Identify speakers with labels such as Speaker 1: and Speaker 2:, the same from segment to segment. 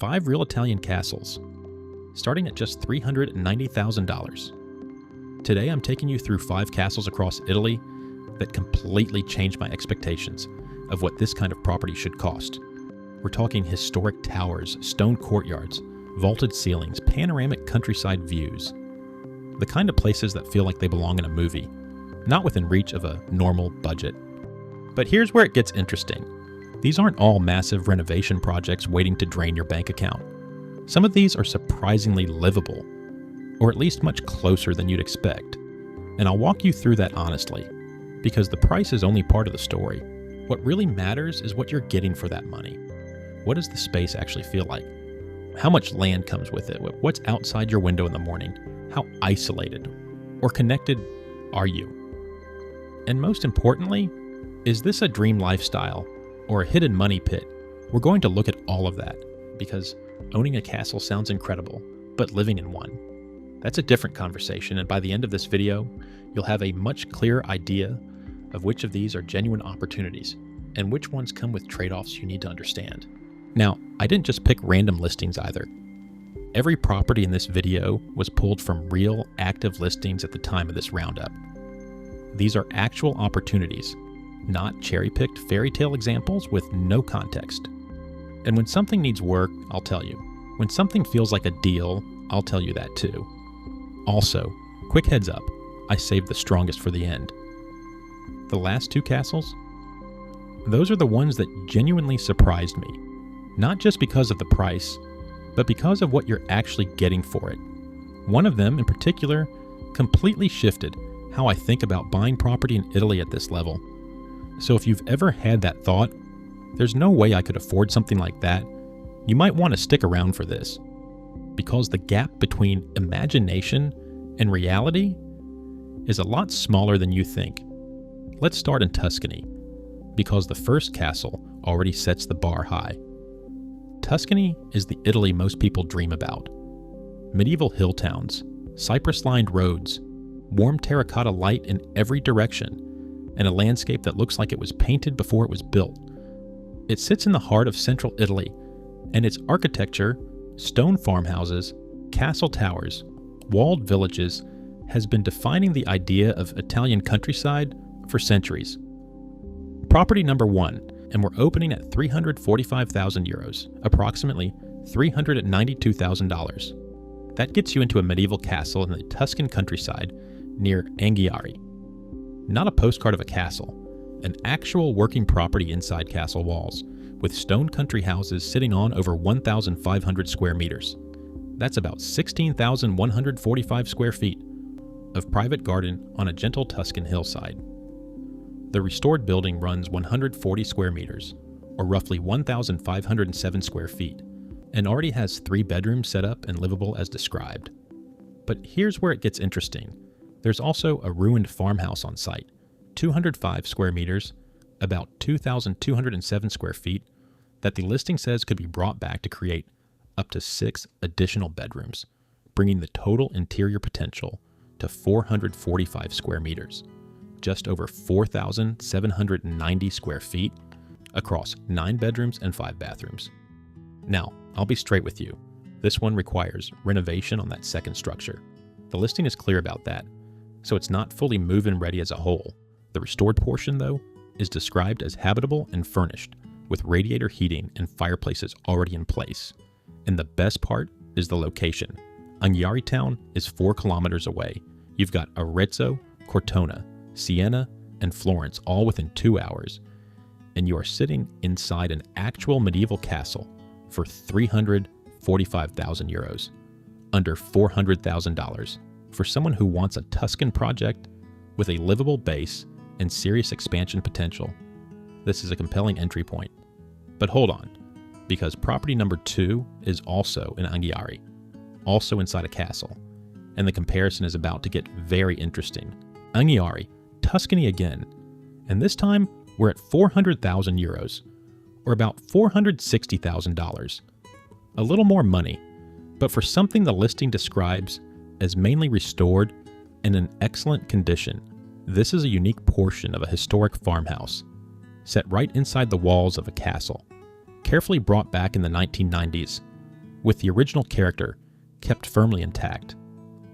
Speaker 1: 5 real Italian castles, starting at just $390,000. Today I'm taking you through 5 castles across Italy that completely changed my expectations of what this kind of property should cost. We're talking historic towers, stone courtyards, vaulted ceilings, panoramic countryside views. The kind of places that feel like they belong in a movie, not within reach of a normal budget. But here's where it gets interesting. These aren't all massive renovation projects waiting to drain your bank account. Some of these are surprisingly livable, or at least much closer than you'd expect. And I'll walk you through that honestly, because the price is only part of the story. What really matters is what you're getting for that money. What does the space actually feel like? How much land comes with it? What's outside your window in the morning? How isolated or connected are you? And most importantly, is this a dream lifestyle or a hidden money pit? We're going to look at all of that, because owning a castle sounds incredible, but living in one, that's a different conversation. And by the end of this video, you'll have a much clearer idea of which of these are genuine opportunities and which ones come with trade-offs you need to understand. Now, I didn't just pick random listings either. Every property in this video was pulled from real, active listings at the time of this roundup. These are actual opportunities, not cherry-picked fairy tale examples with no context. And when something needs work, I'll tell you. When something feels like a deal, I'll tell you that too. Also, quick heads up, I saved the strongest for the end. The last 2 castles? Those are the ones that genuinely surprised me. Not just because of the price, but because of what you're actually getting for it. One of them, in particular, completely shifted how I think about buying property in Italy at this level. So if you've ever had that thought, there's no way I could afford something like that, you might want to stick around for this. Because the gap between imagination and reality is a lot smaller than you think. Let's start in Tuscany, because the first castle already sets the bar high. Tuscany is the Italy most people dream about. Medieval hill towns, cypress-lined roads, warm terracotta light in every direction, and a landscape that looks like it was painted before it was built. It sits in the heart of central Italy, and its architecture, stone farmhouses, castle towers, walled villages, has been defining the idea of Italian countryside for centuries. Property number 1, and we're opening at €345,000, approximately $392,000. That gets you into a medieval castle in the Tuscan countryside near Anghiari. Not a postcard of a castle, an actual working property inside castle walls, with stone country houses sitting on over 1,500 square meters. That's about 16,145 square feet of private garden on a gentle Tuscan hillside. The restored building runs 140 square meters, or roughly 1,507 square feet, and already has 3 bedrooms set up and livable as described. But here's where it gets interesting. There's also a ruined farmhouse on site, 205 square meters, about 2,207 square feet, that the listing says could be brought back to create up to 6 additional bedrooms, bringing the total interior potential to 445 square meters. Just over 4,790 square feet across 9 bedrooms and 5 bathrooms. Now, I'll be straight with you. This one requires renovation on that second structure. The listing is clear about that, so it's not fully move-in ready as a whole. The restored portion, though, is described as habitable and furnished, with radiator heating and fireplaces already in place. And the best part is the location. Anghiari town is 4 kilometers away. You've got Arezzo, Cortona, Siena, and Florence all within 2 hours, and you are sitting inside an actual medieval castle for €345,000, under $400,000, for someone who wants a Tuscan project with a livable base and serious expansion potential. This is a compelling entry point. But hold on, because property number 2 is also in Anghiari, also inside a castle, and the comparison is about to get very interesting. Anghiari, Tuscany again, and this time we're at €400,000, or about $460,000. A little more money, but for something the listing describes as mainly restored and in excellent condition. This is a unique portion of a historic farmhouse, set right inside the walls of a castle, carefully brought back in the 1990s, with the original character kept firmly intact.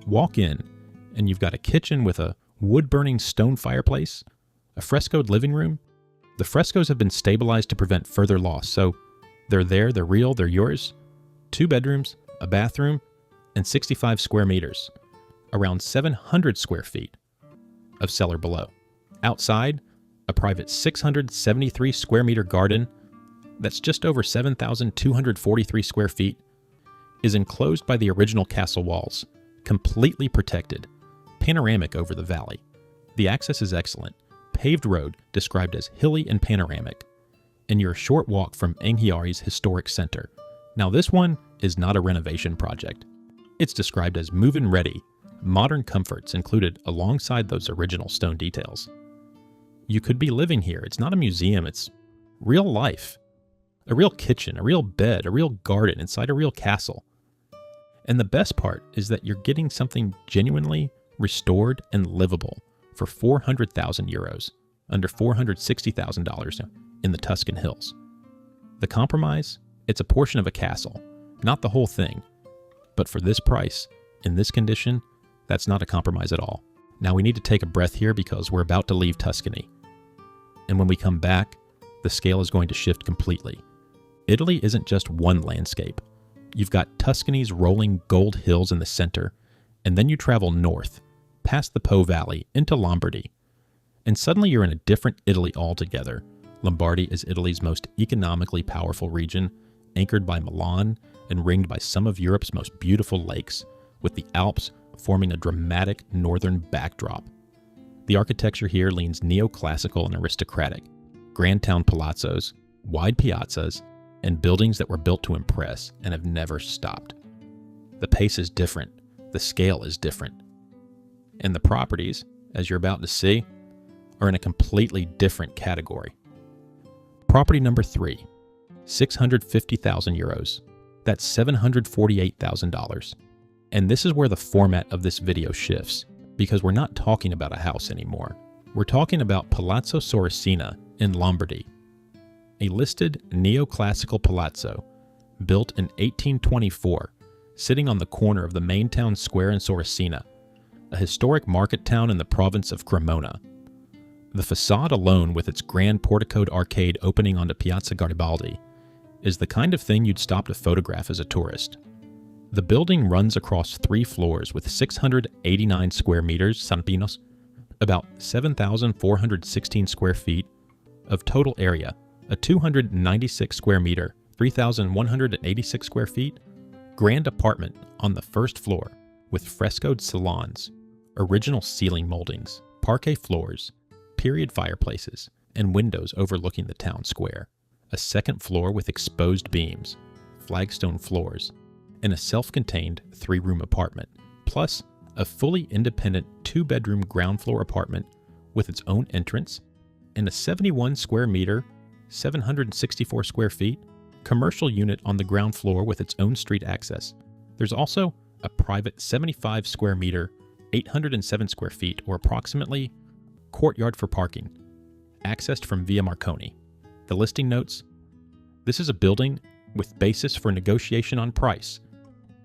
Speaker 1: Walk in, and you've got a kitchen with a wood-burning stone fireplace, a frescoed living room. The frescoes have been stabilized to prevent further loss, so they're there, they're real, they're yours. 2 bedrooms, a bathroom, and 65 square meters, around 700 square feet of cellar below. Outside, a private 673 square meter garden that's just over 7,243 square feet is enclosed by the original castle walls, completely protected, panoramic over the valley. The access is excellent, paved road described as hilly and panoramic, and you're a short walk from Anghiari's historic center. Now this one is not a renovation project. It's described as move-in ready, modern comforts included alongside those original stone details. You could be living here. It's not a museum, it's real life. A real kitchen, a real bed, a real garden inside a real castle. And the best part is that you're getting something genuinely restored and livable for 400,000 euros, under $460,000 in the Tuscan hills. The compromise? It's a portion of a castle, not the whole thing. But for this price, in this condition, that's not a compromise at all. Now we need to take a breath here because we're about to leave Tuscany. And when we come back, the scale is going to shift completely. Italy isn't just one landscape. You've got Tuscany's rolling gold hills in the center, and then you travel north, past the Po Valley, into Lombardy. And suddenly you're in a different Italy altogether. Lombardy is Italy's most economically powerful region, anchored by Milan and ringed by some of Europe's most beautiful lakes, with the Alps forming a dramatic northern backdrop. The architecture here leans neoclassical and aristocratic. Grand town palazzos, wide piazzas, and buildings that were built to impress and have never stopped. The pace is different, the scale is different. And the properties, as you're about to see, are in a completely different category. Property number 3, 650,000 euros. That's $748,000. And this is where the format of this video shifts, because we're not talking about a house anymore. We're talking about Palazzo Sorricina in Lombardy, a listed neoclassical palazzo built in 1824, sitting on the corner of the main town square in Sorricina, a historic market town in the province of Cremona. The facade alone, with its grand porticoed arcade opening onto Piazza Garibaldi, is the kind of thing you'd stop to photograph as a tourist. The building runs across 3 floors with 689 square meters, San Pinos, about 7,416 square feet of total area, a 296 square meter, 3,186 square feet, grand apartment on the first floor with frescoed salons, original ceiling moldings, parquet floors, period fireplaces, and windows overlooking the town square, a second floor with exposed beams, flagstone floors, and a self-contained 3-room apartment, plus a fully independent 2-bedroom ground floor apartment with its own entrance, and a 71 square meter, 764 square feet, commercial unit on the ground floor with its own street access. There's also a private 75 square meter, 807 square feet, or approximately, courtyard for parking, accessed from Via Marconi. The listing notes, this is a building with basis for negotiation on price,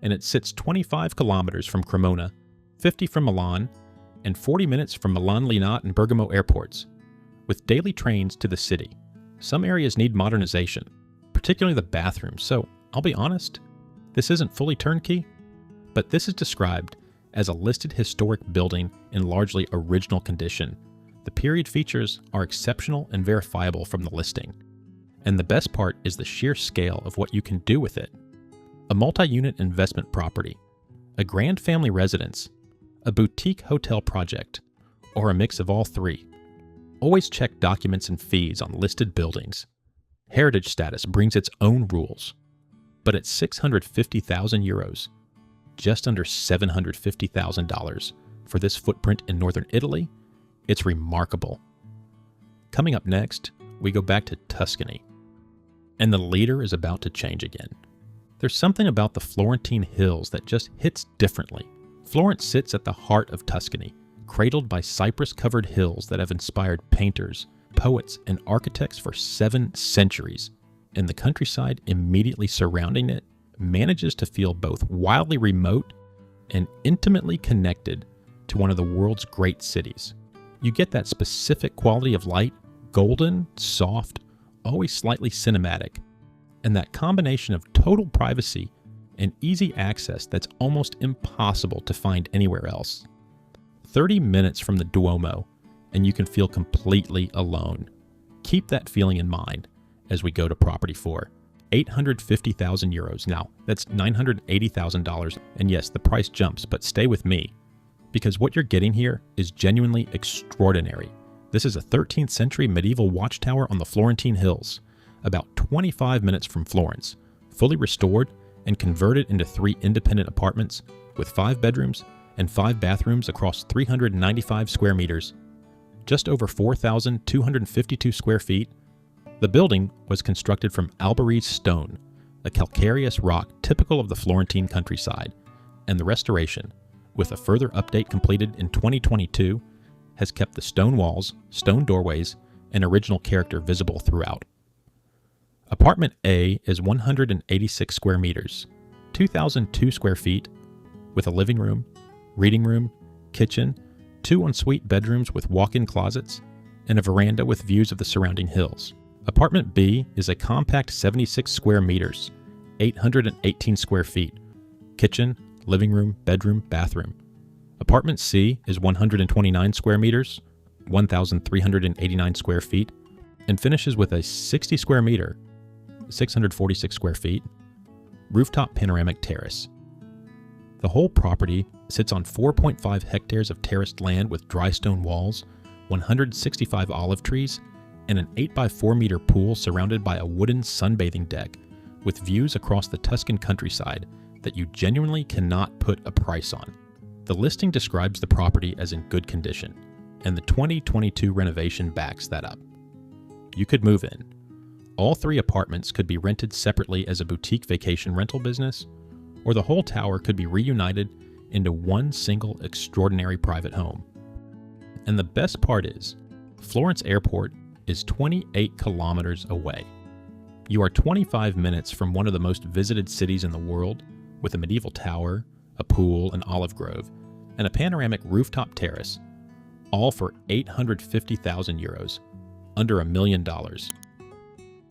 Speaker 1: and it sits 25 kilometers from Cremona, 50 from Milan, and 40 minutes from Milan Linate and Bergamo airports, with daily trains to the city. Some areas need modernization, particularly the bathrooms, so I'll be honest, this isn't fully turnkey, but this is described as a listed historic building in largely original condition. The period features are exceptional and verifiable from the listing. And the best part is the sheer scale of what you can do with it. A multi-unit investment property, a grand family residence, a boutique hotel project, or a mix of all 3. Always check documents and fees on listed buildings. Heritage status brings its own rules. But at 650,000 euros, just under $750,000 for this footprint in northern Italy, it's remarkable. Coming up next, we go back to Tuscany. And the leader is about to change again. There's something about the Florentine hills that just hits differently. Florence sits at the heart of Tuscany, cradled by cypress-covered hills that have inspired painters, poets, and architects for 7 centuries. And the countryside immediately surrounding it manages to feel both wildly remote and intimately connected to one of the world's great cities. You get that specific quality of light, golden, soft, always slightly cinematic, and that combination of total privacy and easy access that's almost impossible to find anywhere else. 30 minutes from the Duomo, and you can feel completely alone. Keep that feeling in mind as we go to property 4. 850,000 euros. Now, that's $980,000, and yes, the price jumps, but stay with me, because what you're getting here is genuinely extraordinary. This is a 13th century medieval watchtower on the Florentine hills, about 25 minutes from Florence, fully restored and converted into 3 independent apartments with 5 bedrooms and 5 bathrooms across 395 square meters, just over 4,252 square feet. The building was constructed from Albarese stone, a calcareous rock typical of the Florentine countryside, and the restoration, with a further update completed in 2022, has kept the stone walls, stone doorways, and original character visible throughout. Apartment A is 186 square meters, 2,002 square feet, with a living room, reading room, kitchen, 2 ensuite bedrooms with walk-in closets, and a veranda with views of the surrounding hills. Apartment B is a compact 76 square meters, 818 square feet, kitchen, living room, bedroom, bathroom. Apartment C is 129 square meters, 1,389 square feet, and finishes with a 60 square meter, 646 square feet, rooftop panoramic terrace. The whole property sits on 4.5 hectares of terraced land with dry stone walls, 165 olive trees, and an 8x4 meter pool surrounded by a wooden sunbathing deck with views across the Tuscan countryside that you genuinely cannot put a price on. The listing describes the property as in good condition, and the 2022 renovation backs that up. You could move in. All 3 apartments could be rented separately as a boutique vacation rental business, or the whole tower could be reunited into one single extraordinary private home. And the best part is, Florence Airport is 28 kilometers away. You are 25 minutes from one of the most visited cities in the world, with a medieval tower, a pool, an olive grove, and a panoramic rooftop terrace, all for 850,000 euros, under $1 million.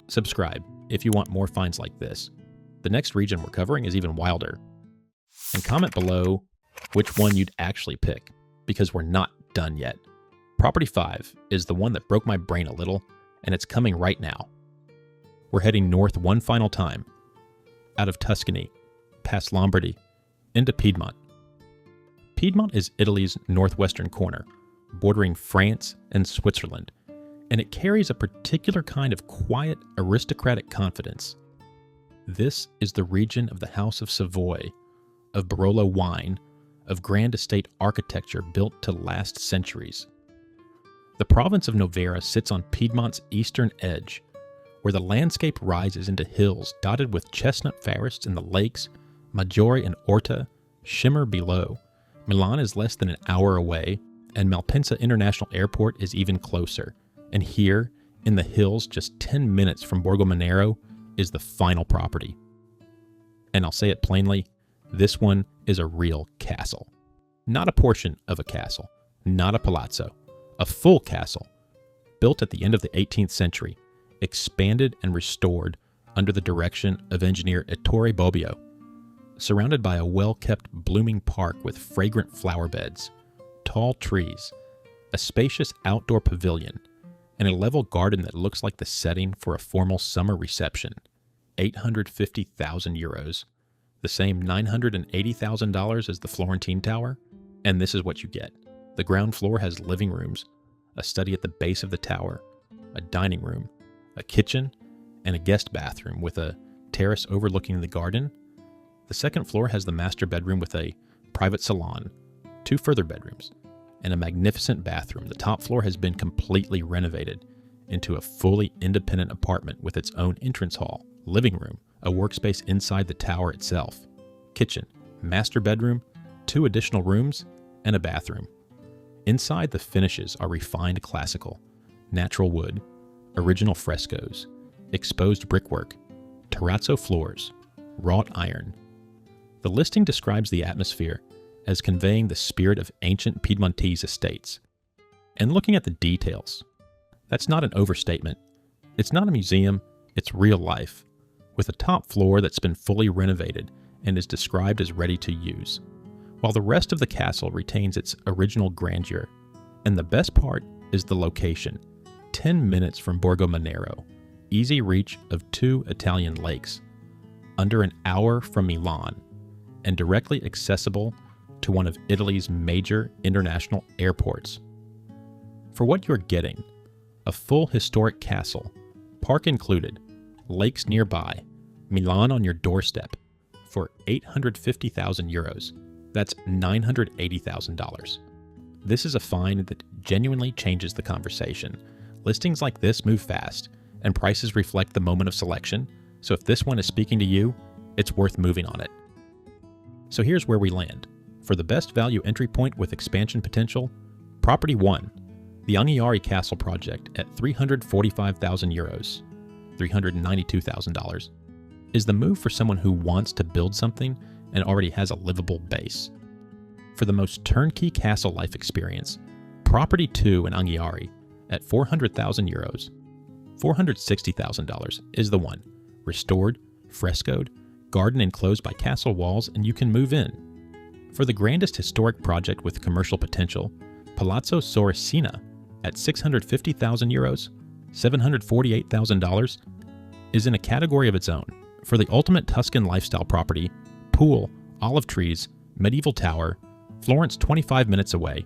Speaker 1: Subscribe if you want more finds like this. The next region we're covering is even wilder. And comment below which one you'd actually pick, because we're not done yet. Property 5 is the one that broke my brain a little, and it's coming right now. We're heading north one final time, out of Tuscany, past Lombardy, into Piedmont. Piedmont is Italy's northwestern corner, bordering France and Switzerland, and it carries a particular kind of quiet, aristocratic confidence. This is the region of the House of Savoy, of Barolo wine, of grand estate architecture built to last centuries. The province of Novara sits on Piedmont's eastern edge, where the landscape rises into hills dotted with chestnut forests and the lakes, Maggiore and Orta, shimmer below. Milan is less than an hour away, and Malpensa International Airport is even closer. And here, in the hills just 10 minutes from Borgo Monero, is the final property. And I'll say it plainly, this one is a real castle. Not a portion of a castle, not a palazzo. A full castle, built at the end of the 18th century, expanded and restored under the direction of engineer Ettore Bobbio, surrounded by a well-kept blooming park with fragrant flower beds, tall trees, a spacious outdoor pavilion, and a level garden that looks like the setting for a formal summer reception. 850,000 euros, the same $980,000 as the Florentine Tower, and this is what you get. The ground floor has living rooms, a study at the base of the tower, a dining room, a kitchen, and a guest bathroom with a terrace overlooking the garden. The second floor has the master bedroom with a private salon, 2 further bedrooms, and a magnificent bathroom. The top floor has been completely renovated into a fully independent apartment with its own entrance hall, living room, a workspace inside the tower itself, kitchen, master bedroom, 2 additional rooms, and a bathroom. Inside, the finishes are refined classical, natural wood, original frescoes, exposed brickwork, terrazzo floors, wrought iron. The listing describes the atmosphere as conveying the spirit of ancient Piedmontese estates. And looking at the details, that's not an overstatement. It's not a museum, it's real life, with a top floor that's been fully renovated and is described as ready to use, while the rest of the castle retains its original grandeur. And the best part is the location, 10 minutes from Borgo Monero, easy reach of 2 Italian lakes, under an hour from Milan, and directly accessible to one of Italy's major international airports. For what you're getting, a full historic castle, park included, lakes nearby, Milan on your doorstep, for €850,000. That's $980,000. This is a find that genuinely changes the conversation. Listings like this move fast, and prices reflect the moment of selection, so if this one is speaking to you, it's worth moving on it. So here's where we land. For the best value entry point with expansion potential, Property 1, the Anghiari Castle project at €345,000, $392,000, is the move for someone who wants to build something and already has a livable base. For the most turnkey castle life experience, Property 2 in Anghiari at €400,000, $460,000 is the one. Restored, frescoed, garden enclosed by castle walls, and you can move in. For the grandest historic project with commercial potential, Palazzo Sorresina at €650,000, $748,000, is in a category of its own. For the ultimate Tuscan lifestyle property, pool, olive trees, medieval tower, Florence 25 minutes away,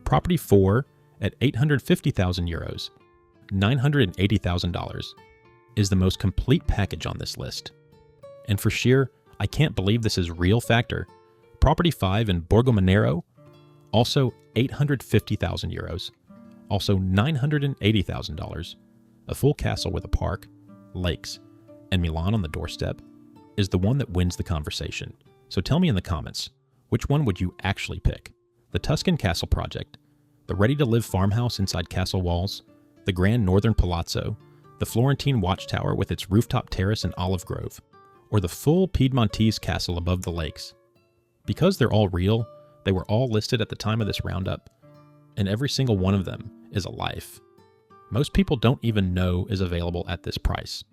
Speaker 1: Property 4 at €850,000, $980,000, is the most complete package on this list. And for sheer, I can't believe this is real factor, Property 5 in Borgo Monero, also €850,000, also $980,000, a full castle with a park, lakes, and Milan on the doorstep, is the one that wins the conversation. So tell me in the comments, which one would you actually pick? The Tuscan Castle project, the ready-to-live farmhouse inside castle walls, the grand northern palazzo, the Florentine watchtower with its rooftop terrace and olive grove, or the full Piedmontese castle above the lakes? Because they're all real, they were all listed at the time of this roundup, and every single one of them is a life. Most people don't even know is available at this price.